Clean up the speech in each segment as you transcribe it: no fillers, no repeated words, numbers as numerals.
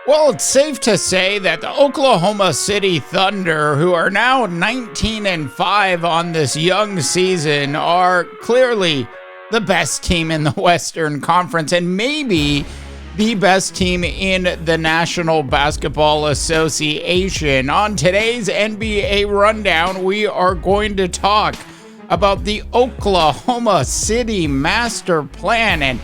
Well, it's safe to say that the Oklahoma City Thunder, who are now 19-5 on this young season, are clearly the best team in the Western Conference and maybe the best team in the National Basketball Association. On today's NBA Rundown, we are going to talk about the Oklahoma City Master Plan and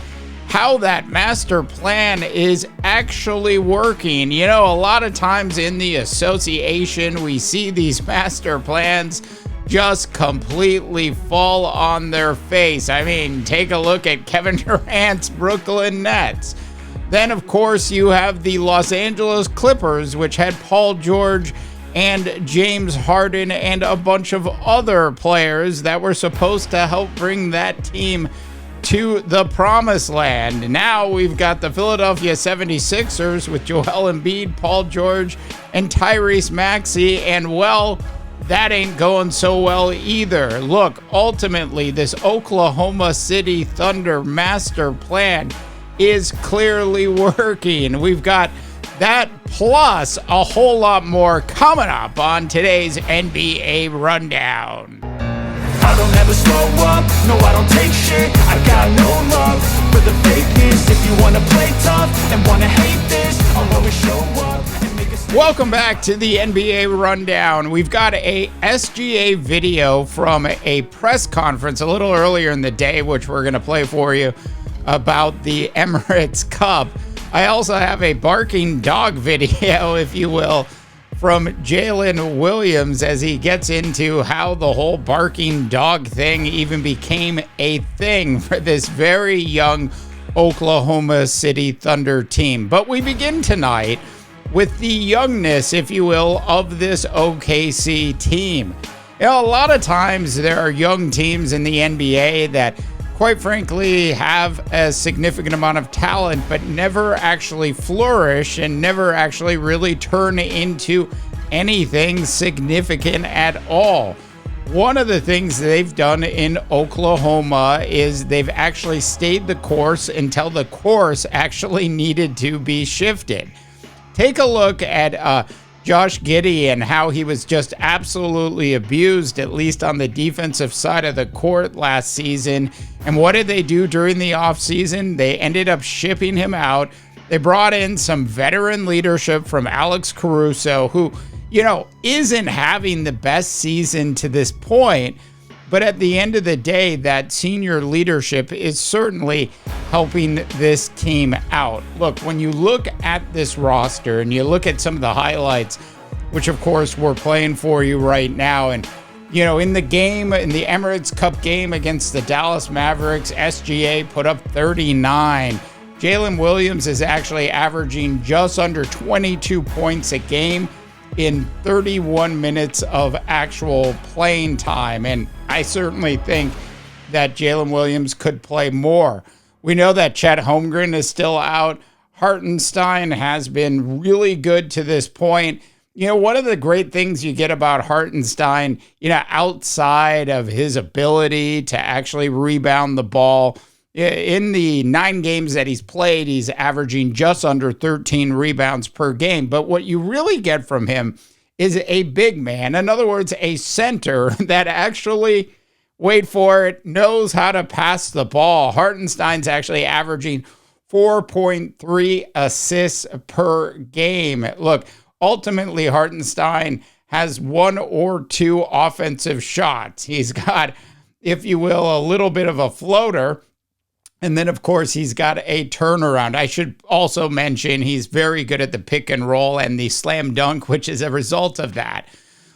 how that master plan is actually working. You know, a lot of times in the association, we see these master plans just completely fall on their face. I mean, take a look at Kevin Durant's Brooklyn Nets. Then, of course, you have the Los Angeles Clippers, which had Paul George and James Harden and a bunch of other players that were supposed to help bring that team to the promised land. Now we've got the Philadelphia 76ers with Joel Embiid, Paul George, and Tyrese Maxey, and well, that ain't going so well either. Look, ultimately, this Oklahoma City Thunder master plan is clearly working. We've got that plus a whole lot more coming up on today's NBA Rundown. I don't ever slow up, no I don't take shit. I got no love for the fakeness. If you wanna play tough and wanna hate this, I'll always show up and make a statement. Welcome back to the NBA Rundown. We've got a SGA video from a press conference a little earlier in the day, which we're gonna play for you, about the Emirates Cup. I also have a barking dog video, if you will, from Jalen Williams as he gets into how the whole barking dog thing even became a thing for this very young Oklahoma City Thunder team. But we begin tonight with the youngness, if you will, of this OKC team. You know, a lot of times there are young teams in the NBA that quite frankly have a significant amount of talent but never actually flourish and never actually really turn into anything significant at all. One of the things they've done in Oklahoma is they've actually stayed the course until the course actually needed to be shifted. Take a look at Josh Giddey and how he was just absolutely abused, at least on the defensive side of the court last season. And what did they do during the offseason? They ended up shipping him out. They brought in some veteran leadership from Alex Caruso, who, you know, isn't having the best season to this point. But at the end of the day, that senior leadership is certainly helping this team out. Look, when you look at this roster and you look at some of the highlights, which of course we're playing for you right now, and you know, in the game, in the Emirates Cup game against the Dallas Mavericks, SGA put up 39. Jalen Williams is actually averaging just under 22 points a game in 31 minutes of actual playing time. And I certainly think that Jalen Williams could play more. We know that Chet Holmgren is still out. Hartenstein has been really good to this point. You know, one of the great things you get about Hartenstein, you know, outside of his ability to actually rebound the ball, in the 9 games that he's played, he's averaging just under 13 rebounds per game. But what you really get from him is a big man. In other words, a center that actually, wait for it, knows how to pass the ball. Hartenstein's actually averaging 4.3 assists per game. Look, ultimately, Hartenstein has 1 or 2 offensive shots. He's got, if you will, a little bit of a floater. And then, of course, he's got a turnaround. I should also mention he's very good at the pick and roll and the slam dunk, which is a result of that.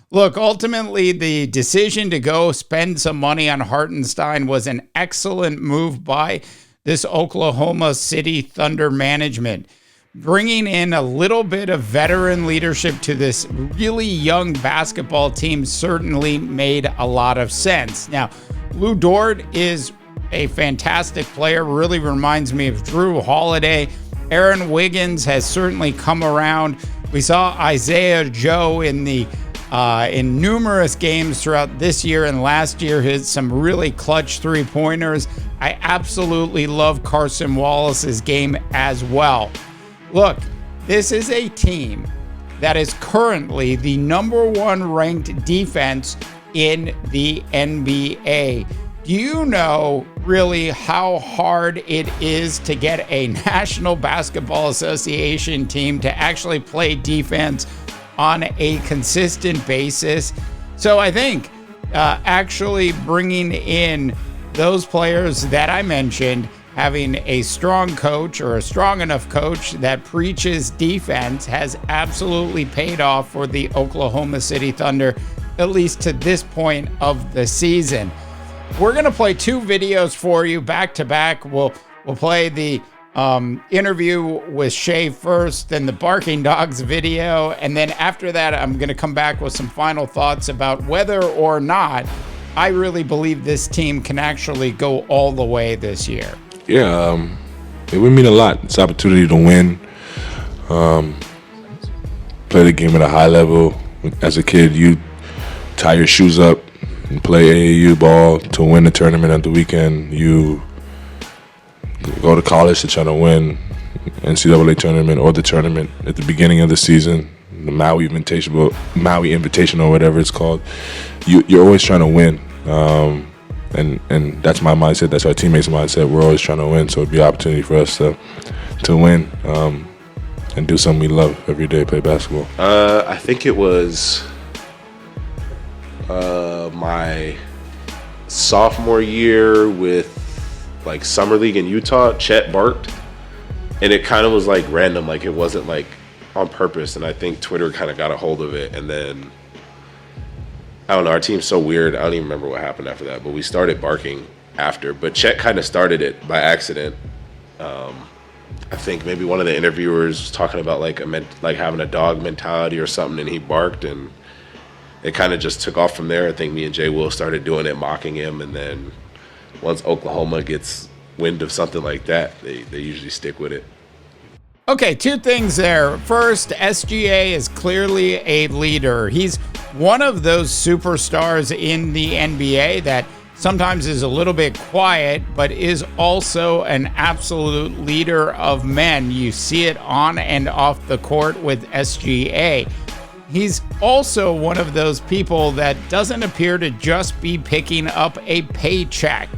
Look, ultimately, the decision to go spend some money on Hartenstein was an excellent move by this Oklahoma City Thunder management. Bringing in a little bit of veteran leadership to this really young basketball team certainly made a lot of sense. Now, Lou Dort is a fantastic player, really reminds me of Drew Holiday. Aaron Wiggins has certainly come around. We saw Isaiah Joe in numerous games throughout this year and last year, hit some really clutch three-pointers. I absolutely love Carson Wallace's game as well. Look, This is a team that is currently the #1 ranked defense in the NBA. Do you know really how hard it is to get a National Basketball Association team to actually play defense on a consistent basis? So I think actually bringing in those players that I mentioned, having a strong coach or a strong enough coach that preaches defense has absolutely paid off for the Oklahoma City Thunder, at least to this point of the season. We're going to play 2 videos for you back to back. We'll play the interview with Shai first, then the Barking Dogs video, and then after that, I'm going to come back with some final thoughts about whether or not I really believe this team can actually go all the way this year. Yeah, it would mean a lot. It's an opportunity to win, play the game at a high level. As a kid, you tie your shoes up and play AAU ball to win the tournament at the weekend. You go to college to try to win NCAA tournament or the tournament at the beginning of the season, the Maui Invitational, whatever it's called. You're always trying to win. And that's my mindset. That's our teammates' mindset. We're always trying to win, so it'd be an opportunity for us to win and do something we love every day, play basketball. I think it was my sophomore year with like summer league in Utah. Chet barked, and it kind of was like random, like it wasn't like on purpose. And I think Twitter kind of got a hold of it, and then I don't know, our team's so weird. I don't even remember what happened after that, but we started barking after. But Chet kind of started it by accident. I think maybe one of the interviewers was talking about like having a dog mentality or something, and he barked, and it kind of just took off from there. I think me and Jay Will started doing it, mocking him, and then once Oklahoma gets wind of something like that, they usually stick with it. Okay, 2 things there. First, SGA is clearly a leader. He's one of those superstars in the NBA that sometimes is a little bit quiet, but is also an absolute leader of men. You see it on and off the court with SGA. He's also one of those people that doesn't appear to just be picking up a paycheck.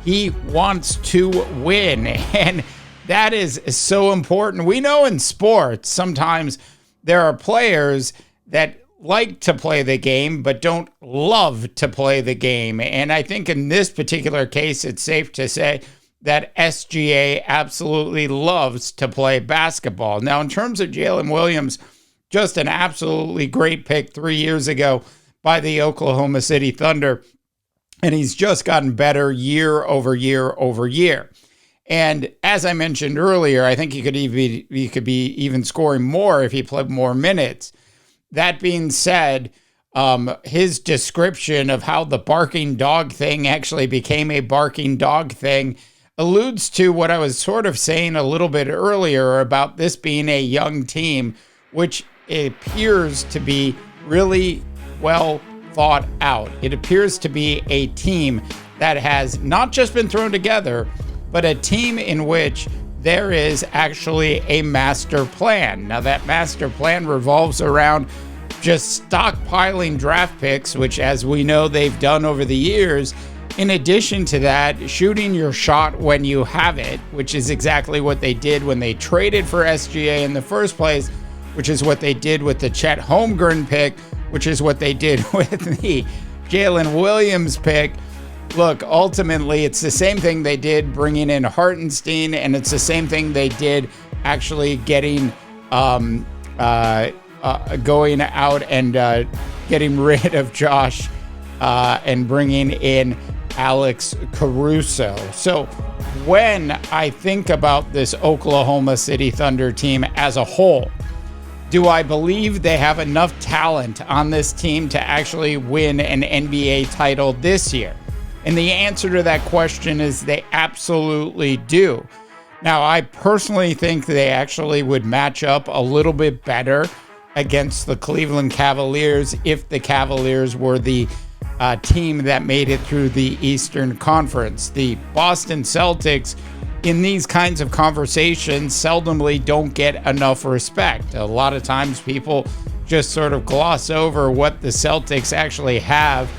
He wants to win, and that is so important. We know in sports, sometimes there are players that like to play the game, but don't love to play the game. And I think in this particular case, it's safe to say that SGA absolutely loves to play basketball. Now, in terms of Jalen Williams, just an absolutely great pick 3 years ago by the Oklahoma City Thunder. And he's just gotten better year over year over year. And as I mentioned earlier, I think he could be even scoring more if he played more minutes. That being said, his description of how the barking dog thing actually became a barking dog thing alludes to what I was sort of saying a little bit earlier about this being a young team, which appears to be really well thought out. It appears to be a team that has not just been thrown together, but a team in which there is actually a master plan. Now, that master plan revolves around just stockpiling draft picks, which, as we know, they've done over the years. In addition to that, shooting your shot when you have it, which is exactly what they did when they traded for SGA in the first place, which is what they did with the Chet Holmgren pick, which is what they did with the Jalen Williams pick. Look, ultimately, it's the same thing they did bringing in Hartenstein, and it's the same thing they did actually getting going out and getting rid of Josh and bringing in Alex Caruso. So when I think about this Oklahoma City Thunder team as a whole, do I believe they have enough talent on this team to actually win an NBA title this year? And the answer to that question is they absolutely do. Now, I personally think they actually would match up a little bit better against the Cleveland Cavaliers if the Cavaliers were the team that made it through the Eastern Conference. The Boston Celtics in these kinds of conversations seldomly don't get enough respect. A lot of times people just sort of gloss over what the Celtics actually have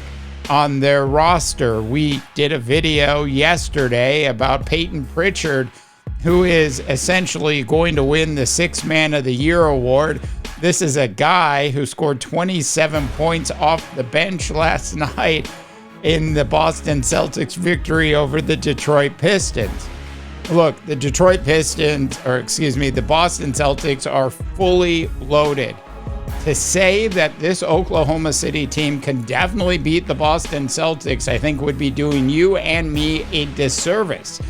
on their roster. We did a video yesterday about Peyton Pritchard, who is essentially going to win the Sixth Man of the Year award. This is a guy who scored 27 points off the bench last night in the Boston Celtics victory over the Detroit Pistons. Look, the the Boston Celtics are fully loaded. To say that this Oklahoma City team can definitely beat the Boston Celtics, I think would be doing you and me a disservice.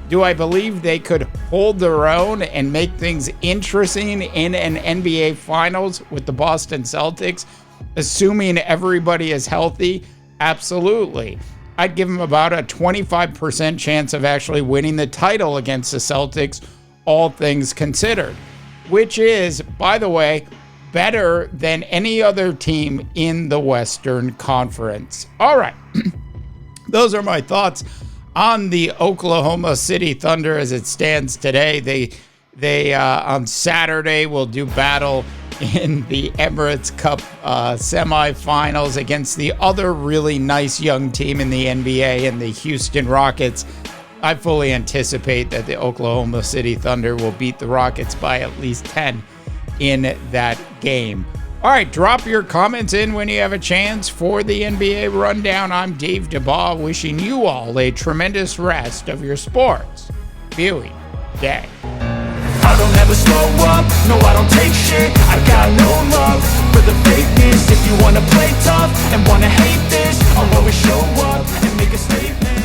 Do I believe they could hold their own and make things interesting in an NBA Finals with the Boston Celtics, assuming everybody is healthy? Absolutely. I'd give them about a 25% chance of actually winning the title against the Celtics, all things considered, which is, by the way, better than any other team in the Western Conference. All right. Those are my thoughts on the Oklahoma City Thunder as it stands today. They on Saturday will do battle in the Emirates Cup semifinals against the other really nice young team in the NBA and the Houston Rockets. I fully anticipate that the Oklahoma City Thunder will beat the Rockets by at least 10 in that game. All right, drop your comments in when you have a chance for the NBA Rundown. I'm Dave DeBaugh, wishing you all a tremendous rest of your sports viewing day. I don't ever slow up, no I don't take shit. I got no love for the fakeness. If you wanna play tough and wanna hate this, I'll always show up and make a statement.